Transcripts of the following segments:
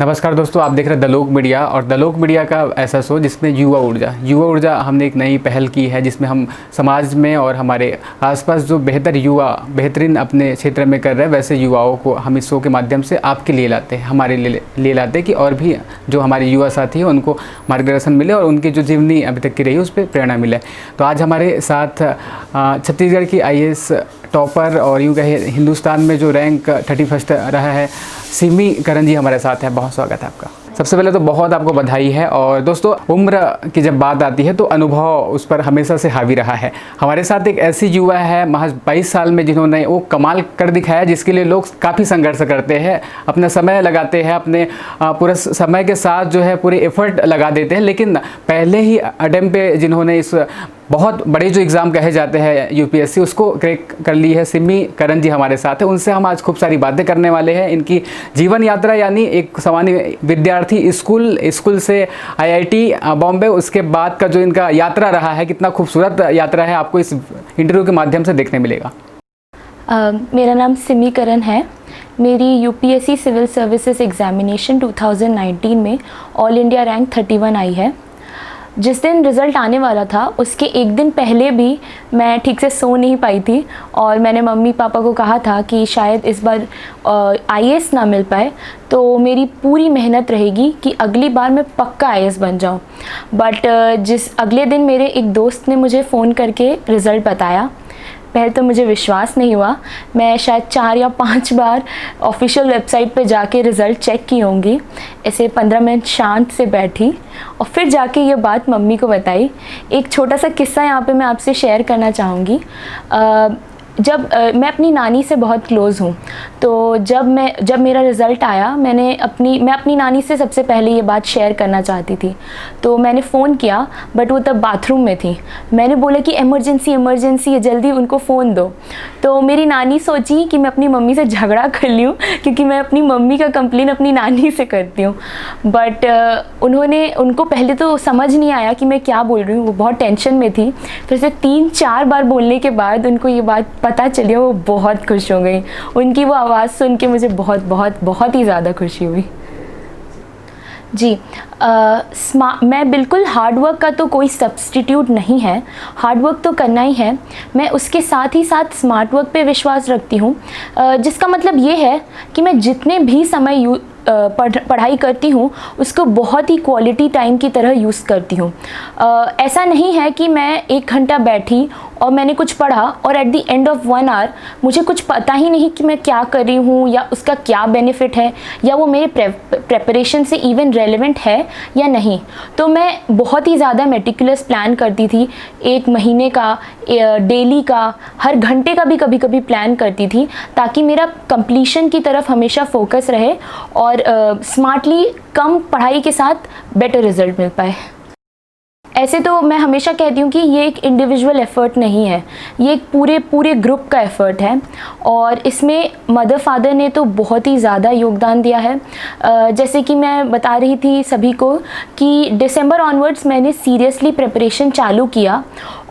नमस्कार दोस्तों, आप देख रहे हैं द लोक मीडिया। और द लोक मीडिया का ऐसा शो जिसमें युवा ऊर्जा हमने एक नई पहल की है, जिसमें हम समाज में और हमारे आसपास जो बेहतरीन अपने क्षेत्र में कर रहे हैं, वैसे युवाओं को हम इस शो के माध्यम से आपके लिए लाते हैं, हमारे लिए लाते हैं कि और भी जो हमारे युवा साथी हैं उनको मार्गदर्शन मिले और उनकी जो जीवनी अभी तक की रही है उस पर प्रेरणा मिले। तो आज हमारे साथ छत्तीसगढ़ की IAS टॉपर और यूँ कहे हिंदुस्तान में जो रैंक 31 रहा है, सिमी करण जी हमारे साथ हैं। बहुत स्वागत है आपका। सबसे पहले तो बहुत आपको बधाई है। और दोस्तों, उम्र की जब बात आती है तो अनुभव उस पर हमेशा से हावी रहा है। हमारे साथ एक ऐसी युवा है महज 22 साल में जिन्होंने वो कमाल कर दिखाया, जिसके लिए लोग काफ़ी संघर्ष करते हैं, अपना समय लगाते हैं, अपने पूरे समय के साथ जो है पूरे एफर्ट लगा देते हैं, लेकिन पहले ही अटेम्प्ट पे जिन्होंने इस बहुत बड़े जो एग्ज़ाम कहे जाते हैं UPSC, उसको क्रैक कर ली है, सिमी करण जी हमारे साथ है। उनसे हम आज खूब सारी बातें करने वाले हैं। इनकी जीवन यात्रा, यानी एक सामान्य विद्यार्थी स्कूल से IIT बॉम्बे, उसके बाद का जो इनका यात्रा रहा है, कितना खूबसूरत यात्रा है, आपको इस इंटरव्यू के माध्यम से देखने मिलेगा। मेरा नाम सिमी करण है। मेरी UPSC सिविल सर्विसेज एग्जामिनेशन 2019 में ऑल इंडिया रैंक 31 आई है। जिस दिन रिज़ल्ट आने वाला था उसके एक दिन पहले भी मैं ठीक से सो नहीं पाई थी, और मैंने मम्मी पापा को कहा था कि शायद इस बार IAS ना मिल पाए, तो मेरी पूरी मेहनत रहेगी कि अगली बार मैं पक्का IAS बन जाऊं। बट जिस अगले दिन मेरे एक दोस्त ने मुझे फ़ोन करके रिज़ल्ट बताया, पहले तो मुझे विश्वास नहीं हुआ। मैं शायद 4 या 5 बार ऑफिशियल वेबसाइट पे जाके रिज़ल्ट चेक की होंगी। ऐसे 15 मिनट शांत से बैठी और फिर जाके ये बात मम्मी को बताई। एक छोटा सा किस्सा यहाँ पे मैं आपसे शेयर करना चाहूँगी। जब मैं अपनी नानी से बहुत क्लोज़ हूँ, तो जब मेरा रिज़ल्ट आया, मैं अपनी नानी से सबसे पहले ये बात शेयर करना चाहती थी। तो मैंने फ़ोन किया, बट वो तब बाथरूम में थी। मैंने बोला कि इमरजेंसी है, जल्दी उनको फ़ोन दो। तो मेरी नानी सोची कि मैं अपनी मम्मी से झगड़ा कर लूँ, क्योंकि मैं अपनी मम्मी का कंप्लेन अपनी नानी से करती हूँ। बट उनको पहले तो समझ नहीं आया कि मैं क्या बोल रही हूँ, वो बहुत टेंशन में थी। फिर से 3-4 बार बोलने के बाद उनको ये बात पता चली, वो बहुत खुश हो गई। उनकी वो आवाज़ सुन के मुझे बहुत ही ज़्यादा खुशी हुई। जी, मैं बिल्कुल हार्डवर्क का तो कोई सब्स्टिट्यूट नहीं है, हार्डवर्क तो करना ही है। मैं उसके साथ ही साथ स्मार्ट वर्क पे विश्वास रखती हूँ, जिसका मतलब ये है कि मैं जितने भी समय पढ़ाई करती हूँ उसको बहुत ही क्वालिटी टाइम की तरह यूज़ करती हूँ। ऐसा नहीं है कि मैं 1 घंटा बैठी और मैंने कुछ पढ़ा और at the end of 1 hour मुझे कुछ पता ही नहीं कि मैं क्या कर रही हूँ या उसका क्या बेनिफिट है, या वो मेरे प्रेपरेशन से इवन रेलेवेंट है या नहीं। तो मैं बहुत ही ज़्यादा मेटिकुलस प्लान करती थी, 1 महीने का, डेली का, हर घंटे का भी कभी कभी प्लान करती थी, ताकि मेरा कंप्लीशन की तरफ हमेशा फोकस रहे और स्मार्टली कम पढ़ाई के साथ बेटर रिजल्ट मिल पाए। ऐसे तो मैं हमेशा कहती हूँ कि ये एक इंडिविजुअल एफ़र्ट नहीं है, ये एक पूरे ग्रुप का एफ़र्ट है, और इसमें मदर फादर ने तो बहुत ही ज़्यादा योगदान दिया है। जैसे कि मैं बता रही थी सभी को कि दिसंबर ऑनवर्ड्स मैंने सीरियसली प्रिपरेशन चालू किया,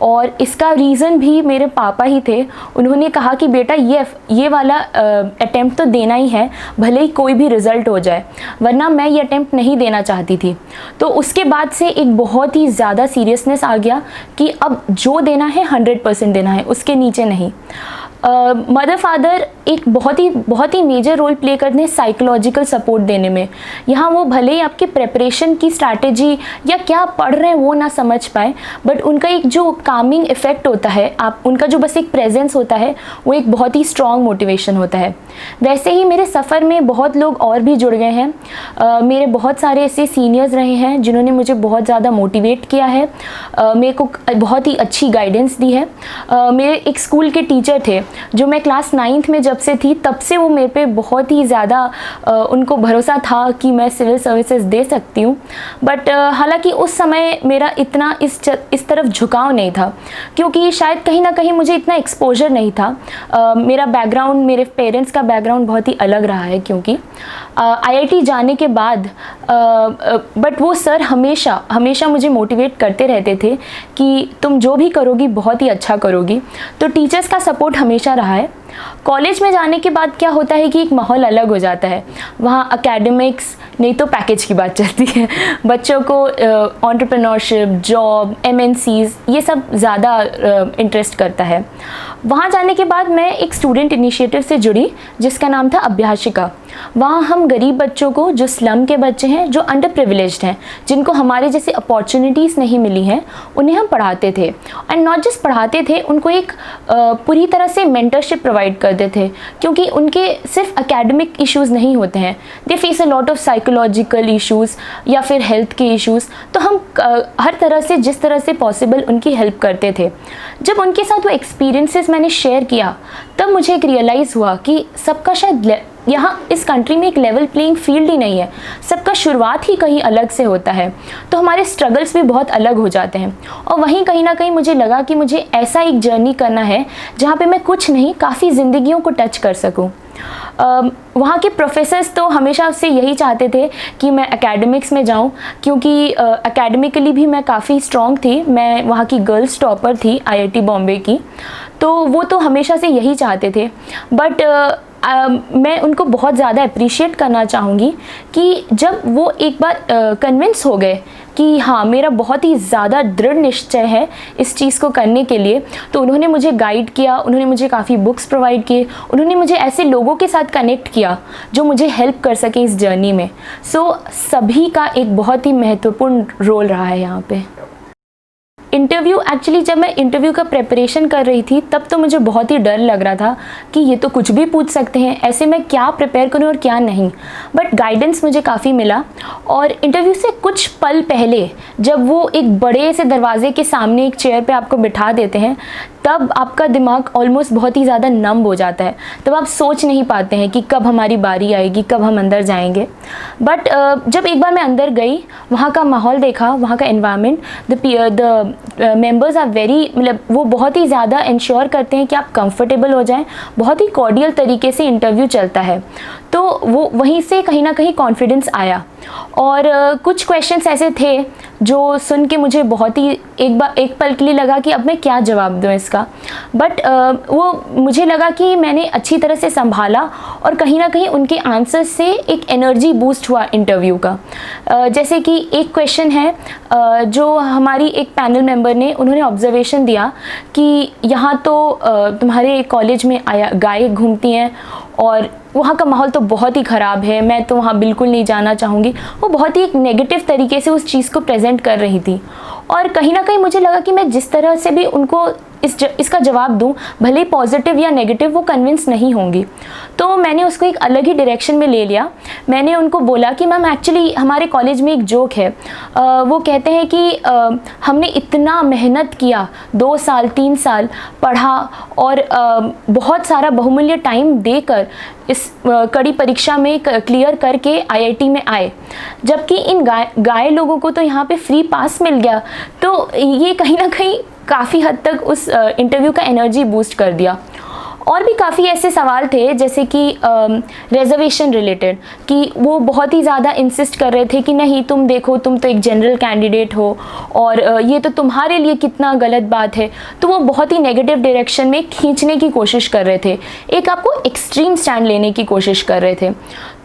और इसका रीज़न भी मेरे पापा ही थे। उन्होंने कहा कि बेटा ये वाला अटेम्प्ट तो देना ही है, भले ही कोई भी रिज़ल्ट हो जाए, वरना मैं ये अटेम्प्ट नहीं देना चाहती थी। तो उसके बाद से एक बहुत ही ज़्यादा सीरियसनेस आ गया कि अब जो देना है 100% देना है, उसके नीचे नहीं। मदर फादर एक बहुत ही मेजर रोल प्ले करते हैं साइकोलॉजिकल सपोर्ट देने में। यहाँ वो भले ही आपके प्रेपरेशन की स्ट्रैटेजी या क्या पढ़ रहे हैं वो ना समझ पाए, बट उनका एक जो कामिंग इफ़ेक्ट होता है, उनका जो बस एक प्रेजेंस होता है, वो एक बहुत ही स्ट्रॉन्ग मोटिवेशन होता है। वैसे ही मेरे सफ़र में बहुत लोग और भी जुड़ गए हैं। मेरे बहुत सारे ऐसे सीनियर्स रहे हैं जिन्होंने मुझे बहुत ज़्यादा मोटिवेट किया है, मेरे को बहुत ही अच्छी गाइडेंस दी है। मेरे एक स्कूल के टीचर थे जो मैं क्लास 9th में जब से थी तब से वो मेरे पे बहुत ही ज़्यादा उनको भरोसा था कि मैं सिविल सर्विसेज दे सकती हूँ। बट हालांकि उस समय मेरा इतना इस तरफ झुकाव नहीं था, क्योंकि शायद कहीं ना कहीं मुझे इतना एक्सपोजर नहीं था। मेरा बैकग्राउंड, मेरे पेरेंट्स का बैकग्राउंड बहुत ही अलग रहा है, क्योंकि IIT जाने के बाद बट वो सर हमेशा मुझे मोटिवेट करते रहते थे कि तुम जो भी करोगी बहुत ही अच्छा करोगी। तो टीचर्स का सपोर्ट हमेशा रहा है। कॉलेज में जाने के बाद क्या होता है कि एक माहौल अलग हो जाता है। वहाँ एकेडमिक्स नहीं तो पैकेज की बात चलती है। बच्चों को एंटरप्रेन्योरशिप, जॉब, MNCs ये सब ज़्यादा इंटरेस्ट करता है। वहाँ जाने के बाद मैं एक स्टूडेंट इनिशिएटिव से जुड़ी जिसका नाम था अभ्यासिका। वहाँ हम गरीब बच्चों को, जो स्लम के बच्चे हैं, जो अंडर प्रिविलेज्ड हैं, जिनको हमारे जैसे अपॉर्चुनिटीज़ नहीं मिली हैं, उन्हें हम पढ़ाते थे। एंड नॉट जस्ट पढ़ाते थे, उनको एक पूरी तरह से मेंटरशिप प्रोवाइड करते थे, क्योंकि उनके सिर्फ एकेडमिक इश्यूज़ नहीं होते हैं, they face a lot of psychological issues या फिर हेल्थ के इश्यूज़। तो हम हर तरह से, जिस तरह से पॉसिबल, उनकी हेल्प करते थे। जब उनके साथ वो एक्सपीरियंसेस मैंने शेयर किया, तब मुझे एक रियलाइज़ हुआ कि सबका शायद यहाँ इस कंट्री में एक लेवल प्लेइंग फील्ड ही नहीं है, सबका शुरुआत ही कहीं अलग से होता है। तो हमारे स्ट्रगल्स भी बहुत अलग हो जाते हैं। और वहीं कहीं ना कहीं मुझे लगा कि मुझे ऐसा एक जर्नी करना है जहाँ पे मैं कुछ नहीं, काफ़ी ज़िंदगियों को टच कर सकूँ। वहाँ के प्रोफेसर्स तो हमेशा से यही चाहते थे कि मैं एकेडमिक्स में जाऊँ, क्योंकि एकेडमिकली भी मैं काफ़ी स्ट्रॉन्ग थी। मैं वहाँ की गर्ल्स टॉपर थी IIT बॉम्बे की, तो वो तो हमेशा से यही चाहते थे। बट मैं उनको बहुत ज़्यादा अप्रिशिएट करना चाहूँगी कि जब वो एक बार कन्विंस हो गए कि हाँ, मेरा बहुत ही ज़्यादा दृढ़ निश्चय है इस चीज़ को करने के लिए, तो उन्होंने मुझे गाइड किया, उन्होंने मुझे काफ़ी बुक्स प्रोवाइड किए, उन्होंने मुझे ऐसे लोगों के साथ कनेक्ट किया जो मुझे हेल्प कर सके इस जर्नी में। सो सभी का एक बहुत ही महत्वपूर्ण रोल रहा है यहाँ पे। इंटरव्यू, एक्चुअली जब मैं इंटरव्यू का प्रिपरेशन कर रही थी तब तो मुझे बहुत ही डर लग रहा था कि ये तो कुछ भी पूछ सकते हैं, ऐसे में क्या प्रिपेयर करूं और क्या नहीं। बट गाइडेंस मुझे काफ़ी मिला। और इंटरव्यू से कुछ पल पहले जब वो एक बड़े से दरवाजे के सामने एक चेयर पे आपको बिठा देते हैं, तब आपका दिमाग ऑलमोस्ट बहुत ही ज़्यादा नम हो जाता है। तब आप सोच नहीं पाते हैं कि कब हमारी बारी आएगी, कब हम अंदर जाएंगे। बट जब एक बार मैं अंदर गई, वहाँ का माहौल देखा, वहाँ का environment, the members are very, मतलब वो बहुत ही ज़्यादा इंश्योर करते हैं कि आप कंफर्टेबल हो जाएं। बहुत ही कॉर्डियल तरीके से इंटरव्यू चलता है, तो वो वहीं से कहीं ना कहीं कॉन्फिडेंस आया। और कुछ क्वेश्चंस ऐसे थे जो सुन के मुझे बहुत ही एक पल के लिए लगा कि अब मैं क्या जवाब दूं इसका। बट वो मुझे लगा कि मैंने अच्छी तरह से संभाला और कहीं ना कहीं उनके आंसर से एक एनर्जी बूस्ट हुआ इंटरव्यू का। जैसे कि एक क्वेश्चन है जो हमारी एक पैनल मेंबर ने, उन्होंने ऑब्जर्वेशन दिया कि यहाँ तो तुम्हारे कॉलेज में गाय घूमती हैं और वहाँ का माहौल तो बहुत ही ख़राब है, मैं तो वहाँ बिल्कुल नहीं जाना चाहूँगी। वो बहुत ही एक नेगेटिव तरीके से उस चीज़ को प्रेजेंट कर रही थी। और कहीं ना कहीं मुझे लगा कि मैं जिस तरह से भी उनको इसका जवाब दूं, भले ही पॉजिटिव या नेगेटिव, वो कन्विंस नहीं होंगी। तो मैंने उसको एक अलग ही डायरेक्शन में ले लिया। मैंने उनको बोला कि मैम, एक्चुअली हमारे कॉलेज में एक जोक है, वो कहते हैं कि हमने इतना मेहनत किया, 2 साल 3 साल पढ़ा और बहुत सारा बहुमूल्य टाइम देकर इस कड़ी परीक्षा में क्लियर करके IIT में आए, जबकि इन गाय लोगों को तो यहाँ पे फ्री पास मिल गया। तो ये कहीं ना कहीं काफ़ी हद तक उस इंटरव्यू का एनर्जी बूस्ट कर दिया। और भी काफ़ी ऐसे सवाल थे जैसे कि रिजर्वेशन रिलेटेड, कि वो बहुत ही ज़्यादा इंसिस्ट कर रहे थे कि नहीं, तुम देखो, तुम तो एक जनरल कैंडिडेट हो और ये तो तुम्हारे लिए कितना गलत बात है। तो वो बहुत ही नेगेटिव डायरेक्शन में खींचने की कोशिश कर रहे थे, एक आपको एक्सट्रीम स्टैंड लेने की कोशिश कर रहे थे।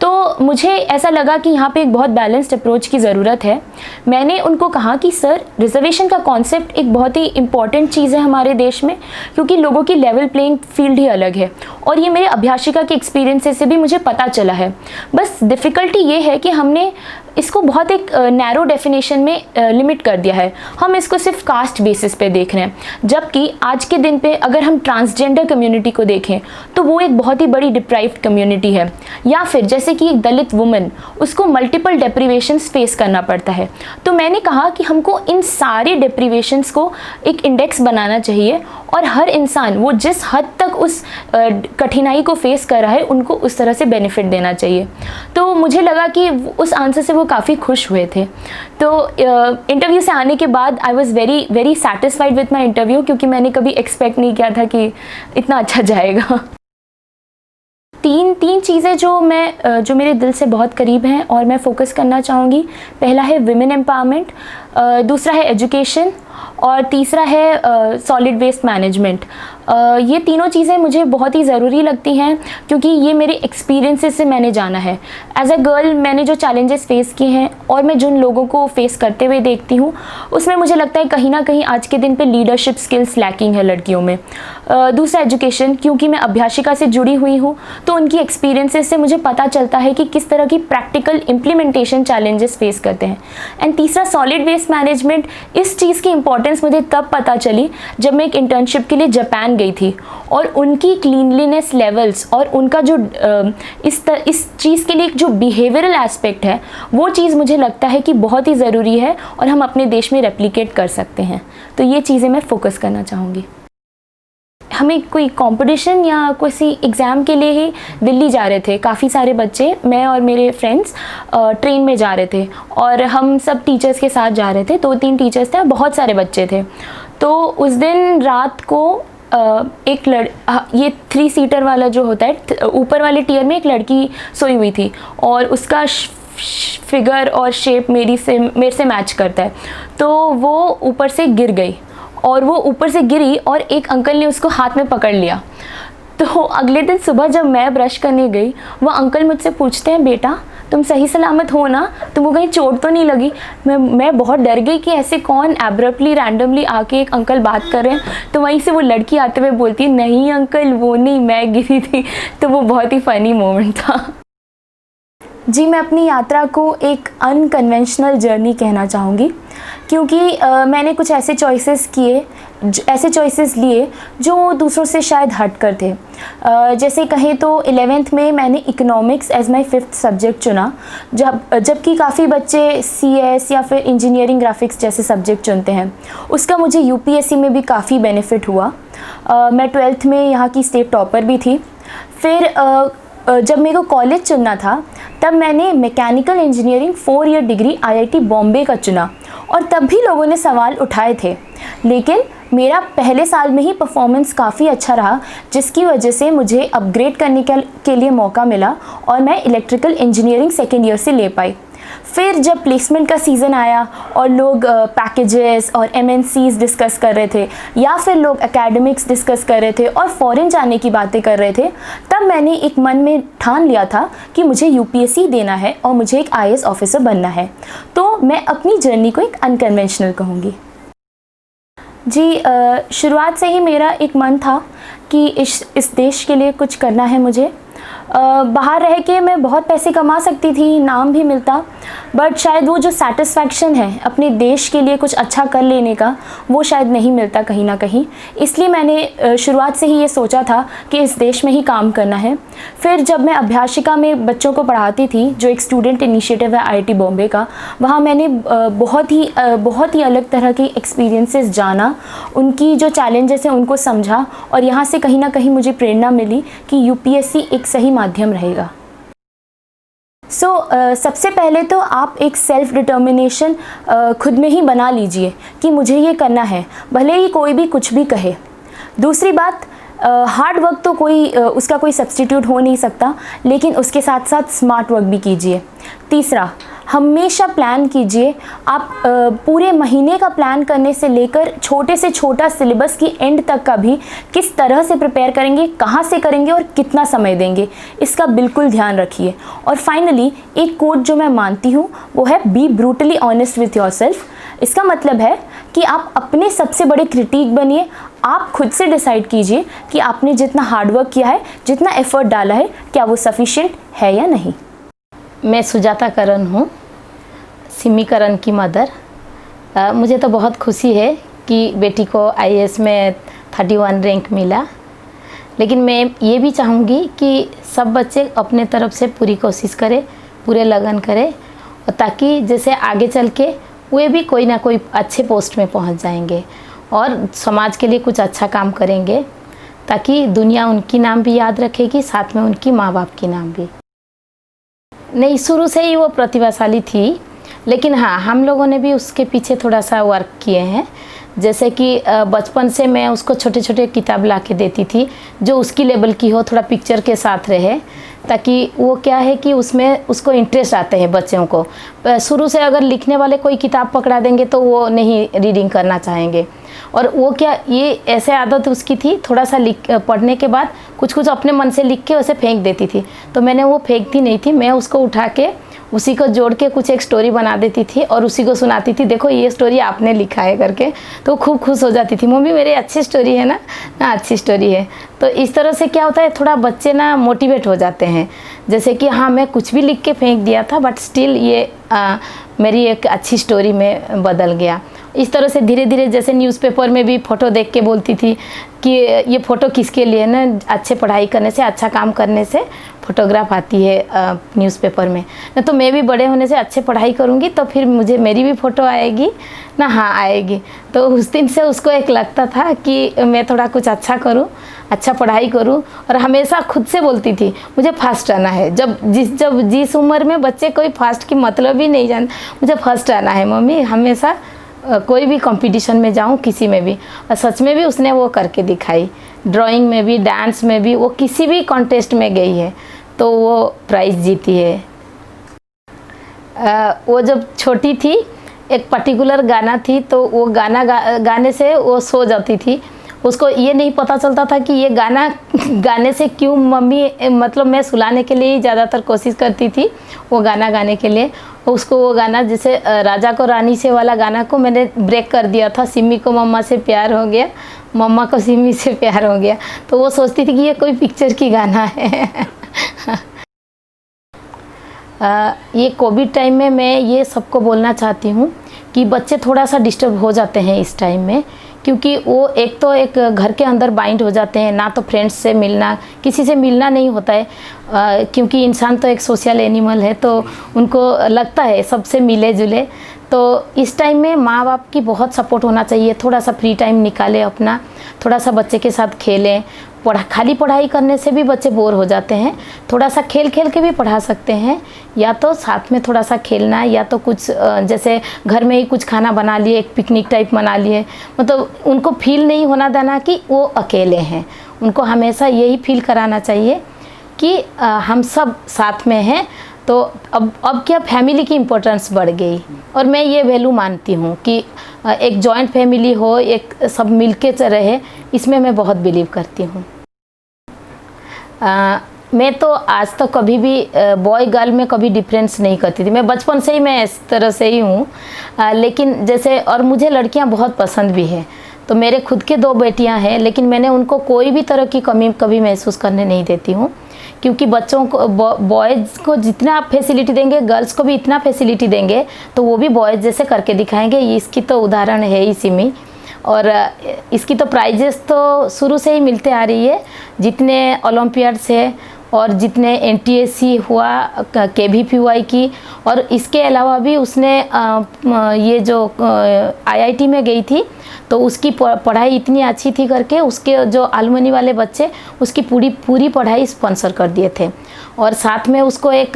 तो मुझे ऐसा लगा कि यहाँ पे एक बहुत बैलेंस्ड अप्रोच की ज़रूरत है। मैंने उनको कहा कि सर, रिजर्वेशन का कॉन्सेप्ट एक बहुत ही इम्पॉर्टेंट चीज़ है हमारे देश में, क्योंकि लोगों की लेवल प्लेइंग फील्ड ही अलग है और ये मेरे अभ्यासिका के एक्सपीरियंस से भी मुझे पता चला है। बस डिफ़िकल्टी ये है कि हमने इसको बहुत एक नैरो डेफिनेशन में लिमिट कर दिया है। हम इसको सिर्फ कास्ट बेसिस पे देख रहे हैं, जबकि आज के दिन पे अगर हम ट्रांसजेंडर कम्युनिटी को देखें तो वो एक बहुत ही बड़ी डिप्राइव्ड कम्युनिटी है। या फिर जैसे कि एक दलित वुमन, उसको मल्टीपल डिप्रीवेशंस फेस करना पड़ता है। तो मैंने कहा कि हमको इन सारे डिप्रीवेशंस को एक इंडेक्स बनाना चाहिए और हर इंसान, वो जिस हद तक उस कठिनाई को फेस कर रहा है, उनको उस तरह से बेनिफिट देना चाहिए। तो मुझे लगा कि उस आंसर से वो काफ़ी खुश हुए थे। तो इंटरव्यू से आने के बाद I was very very satisfied with my interview, क्योंकि मैंने कभी एक्सपेक्ट नहीं किया था कि इतना अच्छा जाएगा। तीन चीज़ें जो मेरे दिल से बहुत करीब हैं और मैं फोकस करना चाहूँगी। पहला है विमेन एम्पावरमेंट, दूसरा है एजुकेशन और तीसरा है सॉलिड वेस्ट मैनेजमेंट। ये तीनों चीज़ें मुझे बहुत ही ज़रूरी लगती हैं क्योंकि ये मेरे एक्सपीरियंसेस से मैंने जाना है। एज अ गर्ल मैंने जो चैलेंजेस फेस किए हैं और मैं जिन लोगों को फेस करते हुए देखती हूँ उसमें मुझे लगता है कहीं ना कहीं आज के दिन पे लीडरशिप स्किल्स लैकिंग है लड़कियों में। दूसरा एजुकेशन, क्योंकि मैं अभ्यासिका से जुड़ी हुई हूँ तो उनकी एक्सपीरियंसेस से मुझे पता चलता है कि किस तरह की प्रैक्टिकल इम्प्लीमेंटेशन चैलेंजेस फेस करते हैं। एंड तीसरा सॉलिड वेस्ट मैनेजमेंट, इस चीज़ की इंपॉर्टेंस मुझे तब पता चली जब मैं एक इंटर्नशिप के लिए जापान गई थी और उनकी क्लीनलीनेस लेवल्स और उनका जो इस चीज़ के लिए एक जो बिहेवियरल एस्पेक्ट है वो चीज़ मुझे लगता है कि बहुत ही ज़रूरी है और हम अपने देश में रेप्लिकेट कर सकते हैं। तो ये चीज़ें मैं फोकस करना चाहूँगी। हमें कोई कंपटीशन या किसी एग्ज़ाम के लिए ही दिल्ली जा रहे थे, काफ़ी सारे बच्चे, मैं और मेरे फ्रेंड्स ट्रेन में जा रहे थे और हम सब टीचर्स के साथ जा रहे थे। 2-3 टीचर्स थे, बहुत सारे बच्चे थे। तो उस दिन रात को ये 3 सीटर वाला जो होता है, ऊपर वाले टियर में एक लड़की सोई हुई थी और उसका फिगर और शेप मेरे से मैच करता है। तो वो ऊपर से गिर गई और वो ऊपर से गिरी और एक अंकल ने उसको हाथ में पकड़ लिया। तो अगले दिन सुबह जब मैं ब्रश करने गई, वो अंकल मुझसे पूछते हैं, बेटा तुम सही सलामत हो ना, तुमको कहीं चोट तो नहीं लगी? मैं बहुत डर गई कि ऐसे कौन एब्रप्टली रैंडमली आके एक अंकल बात कर रहे हैं। तो वहीं से वो लड़की आते हुए बोलती है, नहीं अंकल वो नहीं, मैं गिरी थी। तो वो बहुत ही फ़नी मोमेंट था। जी, मैं अपनी यात्रा को एक अनकन्वेंशनल जर्नी कहना चाहूँगी क्योंकि मैंने कुछ ऐसे चॉइसेस लिए जो दूसरों से शायद हट कर थे। जैसे कहें तो 11th में मैंने economics as my 5th subject चुना, जबकि काफ़ी बच्चे CS या फिर इंजीनियरिंग ग्राफिक्स जैसे सब्जेक्ट चुनते हैं। उसका मुझे UPSC में भी काफ़ी बेनिफिट हुआ। मैं 12th में यहाँ की स्टेट टॉपर भी थी। फिर जब मेरे को कॉलेज चुनना था तब मैंने mechanical engineering 4 year degree IIT Bombay का चुना और तब भी लोगों ने सवाल उठाए थे, लेकिन मेरा पहले साल में ही परफॉर्मेंस काफ़ी अच्छा रहा जिसकी वजह से मुझे अपग्रेड करने के लिए मौका मिला और मैं इलेक्ट्रिकल इंजीनियरिंग 2nd ईयर से ले पाई। फिर जब प्लेसमेंट का सीज़न आया और लोग पैकेजेस और MNCs डिस्कस कर रहे थे या फिर लोग एकेडमिक्स डिस्कस कर रहे थे और फॉरेन जाने की बातें कर रहे थे, तब मैंने एक मन में ठान लिया था कि मुझे UPSC देना है और मुझे एक IAS ऑफिसर बनना है। तो मैं अपनी जर्नी को एक अनकन्वेंशनल कहूँगी। जी, शुरुआत से ही मेरा एक मन था कि इस देश के लिए कुछ करना है मुझे। बाहर रह के मैं बहुत पैसे कमा सकती थी, नाम भी मिलता, बट शायद वो जो सेटिस्फैक्शन है अपने देश के लिए कुछ अच्छा कर लेने का, वो शायद नहीं मिलता कहीं ना कहीं। इसलिए मैंने शुरुआत से ही ये सोचा था कि इस देश में ही काम करना है। फिर जब मैं अभ्यासिका में बच्चों को पढ़ाती थी, जो एक स्टूडेंट इनिशिएटिव है IIT बॉम्बे का, वहाँ मैंने बहुत ही अलग तरह के एक्सपीरियंसेस जाना, उनकी जो चैलेंजेस हैं उनको समझा और यहाँ से कहीं ना कहीं मुझे प्रेरणा मिली कि UPSC एक सही माध्यम रहेगा। सबसे पहले तो आप एक सेल्फ डिटर्मिनेशन खुद में ही बना लीजिए कि मुझे ये करना है, भले ही कोई भी कुछ भी कहे। दूसरी बात, हार्ड वर्क तो उसका कोई सब्स्टिट्यूट हो नहीं सकता, लेकिन उसके साथ साथ स्मार्ट वर्क भी कीजिए। तीसरा, हमेशा प्लान कीजिए। आप पूरे महीने का प्लान करने से लेकर छोटे से छोटा सिलेबस की एंड तक का भी किस तरह से प्रिपेयर करेंगे, कहाँ से करेंगे और कितना समय देंगे, इसका बिल्कुल ध्यान रखिए। और फाइनली एक कोट जो मैं मानती हूँ वो है, B brutally honest with yourself. इसका मतलब है कि आप अपने सबसे बड़े क्रिटिक बनिए। आप खुद से डिसाइड कीजिए कि आपने जितना हार्डवर्क किया है, जितना एफर्ट डाला है, क्या वो सफिशिएंट है या नहीं। मैं सुजाता करण हूँ, सिमी करण की मदर। मुझे तो बहुत खुशी है कि बेटी को IAS में 31 रैंक मिला, लेकिन मैं ये भी चाहूँगी कि सब बच्चे अपने तरफ से पूरी कोशिश करें, पूरे लगन करें, और ताकि जैसे आगे चल के वे भी कोई ना कोई अच्छे पोस्ट में पहुँच जाएंगे और समाज के लिए कुछ अच्छा काम करेंगे, ताकि दुनिया उनकी नाम भी याद रखेगी, साथ में उनकी माँ बाप की नाम भी। नहीं, शुरू से ही वो प्रतिभाशाली थी, लेकिन हाँ, हम लोगों ने भी उसके पीछे थोड़ा सा वर्क किए हैं। जैसे कि बचपन से मैं उसको छोटे छोटे किताब ला के देती थी जो उसकी लेवल की हो, थोड़ा पिक्चर के साथ रहे, ताकि वो क्या है कि उसमें उसको इंटरेस्ट आते हैं बच्चों को। शुरू से अगर लिखने वाले कोई किताब पकड़ा देंगे तो वो नहीं रीडिंग करना चाहेंगे। और वो क्या, ये ऐसे आदत उसकी थी, थोड़ा सा पढ़ने के बाद कुछ कुछ अपने मन से लिख के उसे फेंक देती थी। तो मैंने वो फेंकती नहीं थी, मैं उसको उठा के उसी को जोड़ के कुछ एक स्टोरी बना देती थी और उसी को सुनाती थी, देखो ये स्टोरी आपने लिखा है करके। तो खूब खुश हो जाती थी, मम्मी मेरी अच्छी स्टोरी है ना, अच्छी स्टोरी है। तो इस तरह से क्या होता है, थोड़ा बच्चे ना मोटिवेट हो जाते हैं। जैसे कि हाँ, मैं कुछ भी लिख के फेंक दिया था बट स्टिल ये मेरी एक अच्छी स्टोरी में बदल गया। इस तरह से धीरे धीरे, जैसे न्यूज़पेपर में भी फ़ोटो देख के बोलती थी कि ये फ़ोटो किसके लिए ना, अच्छे पढ़ाई करने से, अच्छा काम करने से फ़ोटोग्राफ आती है न्यूज़पेपर में ना। तो मैं भी बड़े होने से अच्छे पढ़ाई करूँगी तो फिर मुझे मेरी भी फ़ोटो आएगी ना, हाँ आएगी। तो उस दिन से उसको एक लगता था कि मैं थोड़ा कुछ अच्छा करूँ, अच्छा पढ़ाई करूँ। और हमेशा खुद से बोलती थी मुझे फर्स्ट आना है। जब जिस उम्र में बच्चे कोई फर्स्ट की मतलब ही नहीं जानते, मुझे फर्स्ट आना है मम्मी, हमेशा कोई भी कंपटीशन में जाऊं, किसी में भी। और सच में भी उसने वो करके दिखाई, ड्राइंग में भी, डांस में भी, वो किसी भी कॉन्टेस्ट में गई है तो वो प्राइज़ जीती है। वो जब छोटी थी, एक पर्टिकुलर गाना थी तो वो गाना गाने से वो सो जाती थी। उसको ये नहीं पता चलता था कि ये गाना गाने से क्यों मम्मी, मतलब मैं सुलाने के लिए ही ज़्यादातर कोशिश करती थी वो गाना गाने के लिए। उसको वो गाना, जैसे राजा को रानी से वाला गाना को मैंने ब्रेक कर दिया था, सिमी को मम्मा से प्यार हो गया, मम्मा को सिमी से प्यार हो गया। तो वो सोचती थी कि ये कोई पिक्चर की गाना है। ये कोविड टाइम में मैं ये सबको बोलना चाहती हूँ कि बच्चे थोड़ा सा डिस्टर्ब हो जाते हैं इस टाइम में, क्योंकि वो एक तो एक घर के अंदर बाइंड हो जाते हैं, ना तो फ्रेंड्स से मिलना, किसी से मिलना नहीं होता है, क्योंकि इंसान तो एक सोशल एनिमल है, तो उनको लगता है सबसे मिले जुले। तो इस टाइम में माँ बाप की बहुत सपोर्ट होना चाहिए। थोड़ा सा फ्री टाइम निकालें अपना, थोड़ा सा बच्चे के साथ खेलें। खाली पढ़ाई करने से भी बच्चे बोर हो जाते हैं, थोड़ा सा खेल खेल के भी पढ़ा सकते हैं, या तो साथ में थोड़ा सा खेलना, या तो कुछ जैसे घर में ही कुछ खाना बना लिए, एक पिकनिक टाइप बना लिए। मतलब उनको फील नहीं होना देना कि वो अकेले हैं, उनको हमेशा यही फील कराना चाहिए कि हम सब साथ में हैं। तो अब क्या, फैमिली की इम्पोर्टेंस बढ़ गई, और मैं ये वैल्यू मानती हूँ कि एक जॉइंट फैमिली हो, एक सब मिलके रहे, इसमें मैं बहुत बिलीव करती हूँ। मैं तो आज तक कभी भी बॉय गर्ल में कभी डिफरेंस नहीं करती थी। मैं बचपन से ही मैं इस तरह से ही हूँ, लेकिन जैसे, और मुझे लड़कियाँ बहुत पसंद भी है। तो मेरे खुद के 2 बेटियाँ हैं, लेकिन मैंने उनको कोई भी तरह की कमी कभी महसूस करने नहीं देती हूँ, क्योंकि बच्चों को, बॉयज़ को जितना आप फैसिलिटी देंगे, गर्ल्स को भी इतना फैसिलिटी देंगे तो वो भी बॉयज़ जैसे करके दिखाएंगे। इसकी तो उदाहरण है ही सिमी। और इसकी तो प्राइजेस तो शुरू से ही मिलते आ रही है, जितने ओलंपियाड्स है और जितने NTSC हुआ, KVPY की, और इसके अलावा भी उसने ये जो IIT में गई थी तो उसकी पढ़ाई इतनी अच्छी थी करके उसके जो आलमनी वाले बच्चे उसकी पूरी पढ़ाई स्पॉन्सर कर दिए थे। और साथ में उसको एक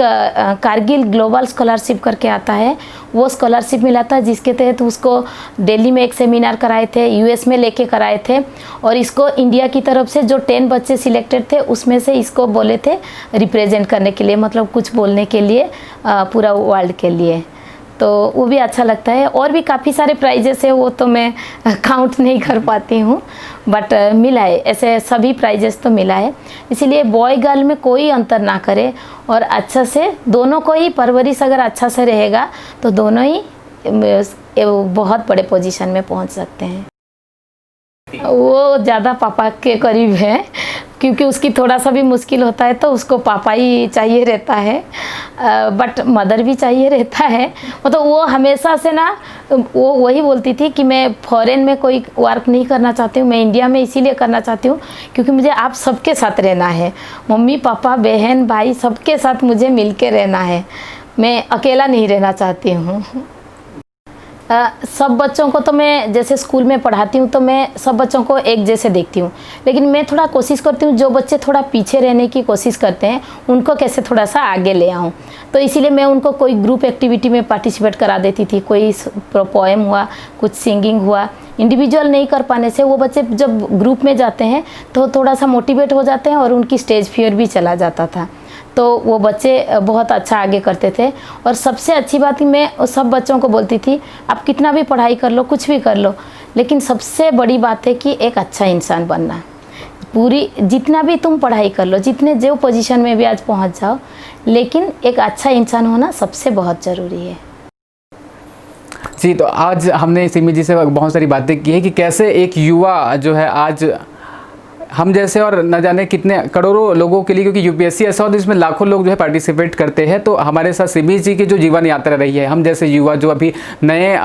कारगिल ग्लोबल स्कॉलरशिप करके आता है, वो स्कॉलरशिप मिला था, जिसके तहत उसको दिल्ली में एक सेमिनार कराए थे, US में लेके कराए थे। और इसको इंडिया की तरफ से जो 10 बच्चे सिलेक्टेड थे उसमें से इसको बोले थे रिप्रेजेंट करने के लिए, मतलब कुछ बोलने के लिए पूरा वर्ल्ड के लिए। तो वो भी अच्छा लगता है। और भी काफ़ी सारे प्राइजेस है, वो तो मैं काउंट नहीं कर पाती हूँ, बट मिला है, ऐसे सभी प्राइजेस तो मिला है। इसीलिए बॉय गर्ल में कोई अंतर ना करे, और अच्छा से दोनों को ही परवरिश अगर अच्छा से रहेगा तो दोनों ही बहुत बड़े पोजीशन में पहुँच सकते हैं। वो ज़्यादा पापा के करीब है, क्योंकि उसकी थोड़ा सा भी मुश्किल होता है तो उसको पापा ही चाहिए रहता है, बट मदर भी चाहिए रहता है। मतलब वो हमेशा से ना, वो वही बोलती थी कि मैं फॉरेन में कोई वर्क नहीं करना चाहती हूँ, मैं इंडिया में इसीलिए करना चाहती हूँ क्योंकि मुझे आप सबके साथ रहना है, मम्मी पापा बहन भाई सबके साथ मुझे मिल के रहना है, मैं अकेला नहीं रहना चाहती हूँ। सब बच्चों को तो मैं जैसे स्कूल में पढ़ाती हूँ तो मैं सब बच्चों को एक जैसे देखती हूँ, लेकिन मैं थोड़ा कोशिश करती हूँ जो बच्चे थोड़ा पीछे रहने की कोशिश करते हैं उनको कैसे थोड़ा सा आगे ले आऊँ। तो इसीलिए मैं उनको कोई ग्रुप एक्टिविटी में पार्टिसिपेट करा देती थी, कोई पोएम हुआ, कुछ सिंगिंग हुआ। इंडिविजुअल नहीं कर पाने से वो बच्चे जब ग्रुप में जाते हैं तो थोड़ा सा मोटिवेट हो जाते हैं और उनकी स्टेज फियर भी चला जाता था। तो वो बच्चे बहुत अच्छा आगे करते थे। और सबसे अच्छी बात कि मैं सब बच्चों को बोलती थी आप कितना भी पढ़ाई कर लो, कुछ भी कर लो, लेकिन सबसे बड़ी बात है कि एक अच्छा इंसान बनना। पूरी जितना भी तुम पढ़ाई कर लो, जितने जो पोजीशन में भी आज पहुंच जाओ, लेकिन एक अच्छा इंसान होना सबसे बहुत ज़रूरी है। जी, तो आज हमने सिमी जी से बहुत सारी बातें की है कि कैसे एक युवा जो है आज हम जैसे और न जाने कितने करोड़ों लोगों के लिए, क्योंकि यूपीएससी ऐसा होता है जिसमें लाखों लोग जो है पार्टिसिपेट करते हैं। तो हमारे साथ सिमी जी की जो जीवन यात्रा रही है, हम जैसे युवा जो अभी नए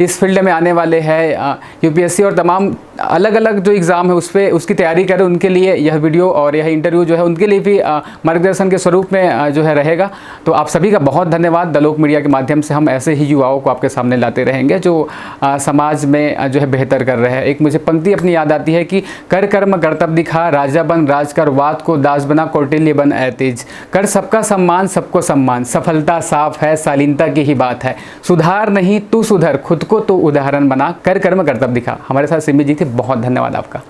इस फील्ड में आने वाले हैं, यूपीएससी और तमाम अलग अलग जो एग्ज़ाम है उसकी तैयारी करें, उनके लिए यह वीडियो और यह इंटरव्यू जो है उनके लिए भी मार्गदर्शन के स्वरूप में जो है रहेगा। तो आप सभी का बहुत धन्यवाद। द लोक मीडिया के माध्यम से हम ऐसे ही युवाओं को आपके सामने लाते रहेंगे जो समाज में जो है बेहतर कर रहे हैं। एक मुझे पंक्ति अपनी याद आती है कि कर कर्म कर्तव्य दिखा, राजा बन राज कर, वाद को दास बना, कौटिल्य बन ऐ तेज, कर सबका सम्मान सबको सम्मान, सफलता साफ है शालीनता की ही बात है, सुधार नहीं तू सुधर, खुद को तो उदाहरण बना, कर कर्म कर्तव्य दिखा। हमारे साथ सिमी जी थे, बहुत धन्यवाद आपका।